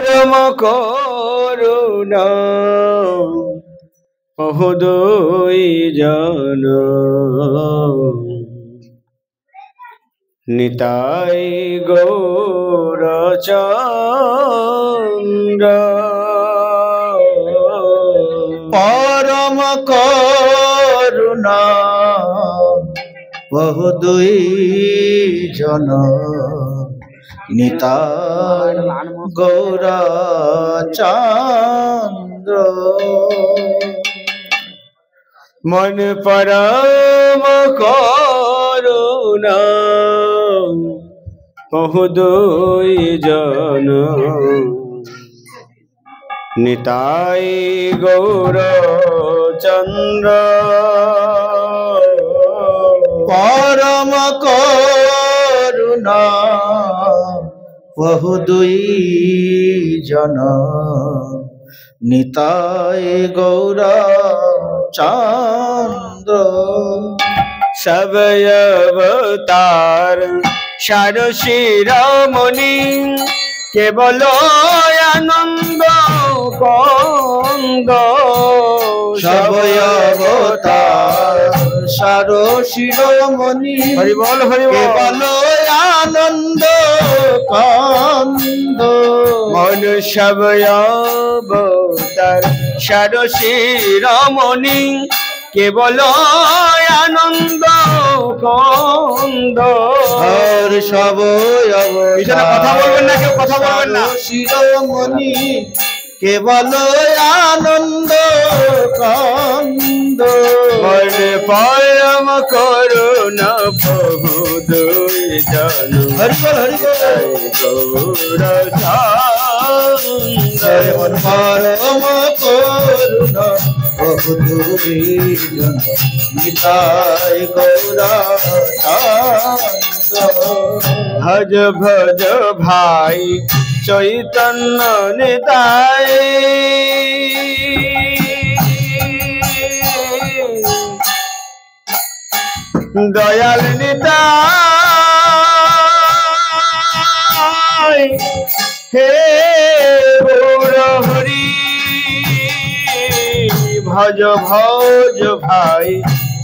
পরম করুণা মহোদয় জন নিতাই গৌরচন্দ্র পরম করুণা বহুদুই জন নিতাই গৌরচন্দ্র মন পরম করুণা মহোদয় জন নিতাই গৌরচন্দ্র পরম করুণা বহুদুই জন নিতাই গৌরচন্দ্র সব অবতার সার শিরোমণি কেবল আনন্দ কন্দ সব অবতার সার শিরোমণি হরি বল কেবল আনন্দ কন্দ মন সব অবতার সার শিরোমণি কেবল আনন্দ কন্দ আর সব কথা বলবেন না, কেউ কথা বলবেন না। শিরোমণি কেবল আনন্দ কন্দ মন পরম করুণা বহুদুই জন হরি বল গৌরচন্দ্র মন পরম করুণা বহুদুই জন নিতাই গৌরচন্দ্র ভজ ভজ ভাই চৈতন্য নিতাই দয়াল নিতাই হে গৌর হরি ভজ ভজ ভাই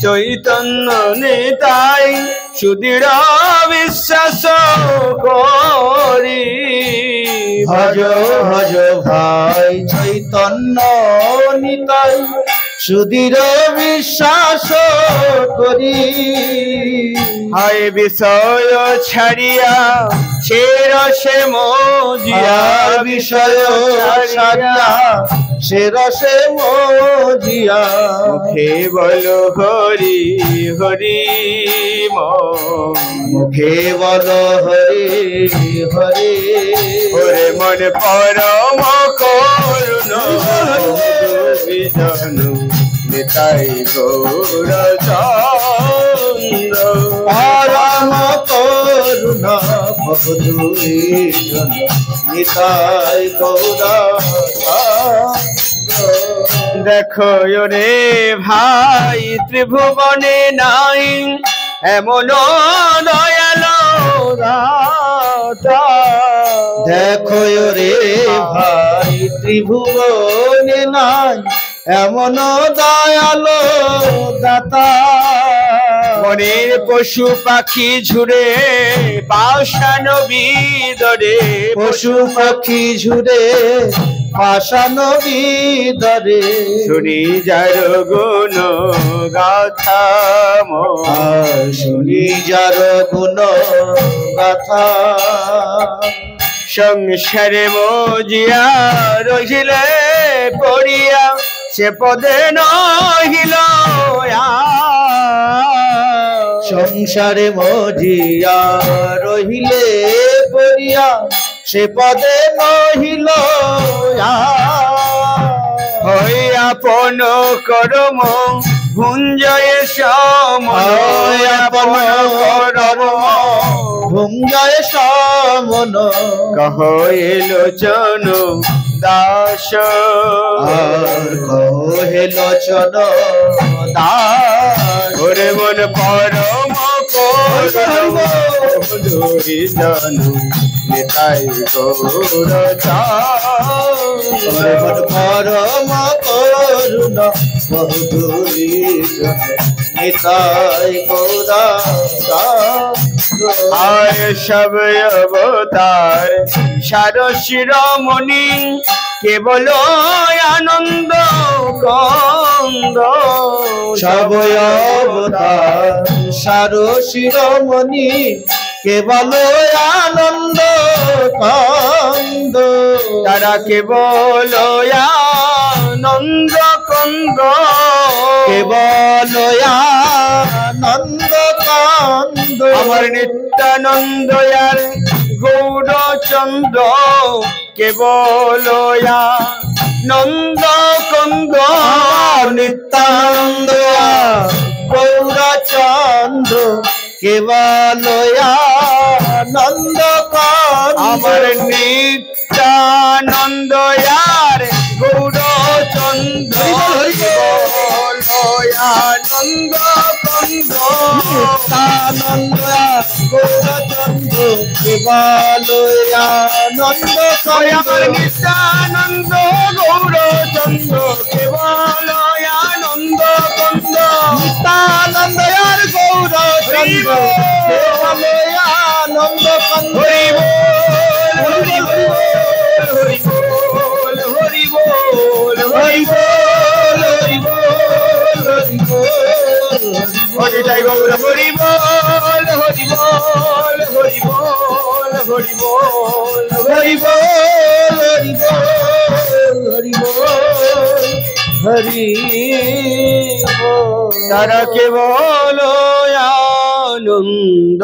চৈতন্য নিতাই সুদৃঢ় বিশ্বাস করি ভজ ভজ ভাই চৈতন্য নিতাই সুদৃঢ় বিশ্বাস করি হায় বিষয় ছাড়িয়া সে রসে মজিয়া বিষয় ছাড়িয়া সে রসে মজিয়া মুখে বল হরি হরি মুখে বল হরি হরি ওরে মন পরম করুণা বিজন নিতাই গৌরচন্দ্র পরম করুণা বহুদুই জন নিতাই গৌরচন্দ্র দেখো রে ভাই ত্রিভুবনে নাই এমন দয়ালো দাতা দেখো রে ভাই ত্রিভুবনে নাই এমন দয়ালো দাতা মনের পশু পাখি ঝুড়ে পাষাণ বিদরে পশু পাখি ঝুড়ে পাষাণ বিদরে শুনি যার গুণ গাথা শুনি যার গুণ গাথা সংসারে মজিয়া রহিলে পড়িয়া সে পদে নহিল সংসারে মজিয়া রহিলে পড়িয়া সে পদে নহিল হই আপন করম ভুঞ্জয়ে সময় আপন করম ভুঞ্জয় সমন কহ লোচন দাস আর কহে লোচন দাস ওরে মন পরম দুই জন নিতাই গৌর পরম করুণ বহুদূরী নিতাই গৌরা আয় সব অবতার সার শিরোমণি কেবল আনন্দ কন্দ সব অবতার সার শিরোমণি কেবল আনন্দ কান্দ তারা কেবল আনন্দ কন্দ কেবল আনন্দ কান্দ আমার নিত্যানন্দ আর গৌরচন্দ্র কেবল নন্দ কন্দ নিত্যানন্দ গৌরচন্দ্র কেবল আনন্দ কান্দ আমার নিত্যানন্দ আর গৌরচন্দ্র আনন্দ কন্দ নিত্যানন্দ গৌরচন্দ্র কেবল আনন্দ আমার নিত্যানন্দ গৌরচন্দ্র কেবল আনন্দ কন্দ নিত্যানন্দ আর গৌরচন্দ্র কেবল আনন্দ কান্দ হরি বল হরি বল হরি বল হরি বল হরি বল হরি জয় গৌর হরি বল হরি বল হরি বল হরি বল হরি বল হরি বল হরি বল হরি বল তারা কেবল আনন্দ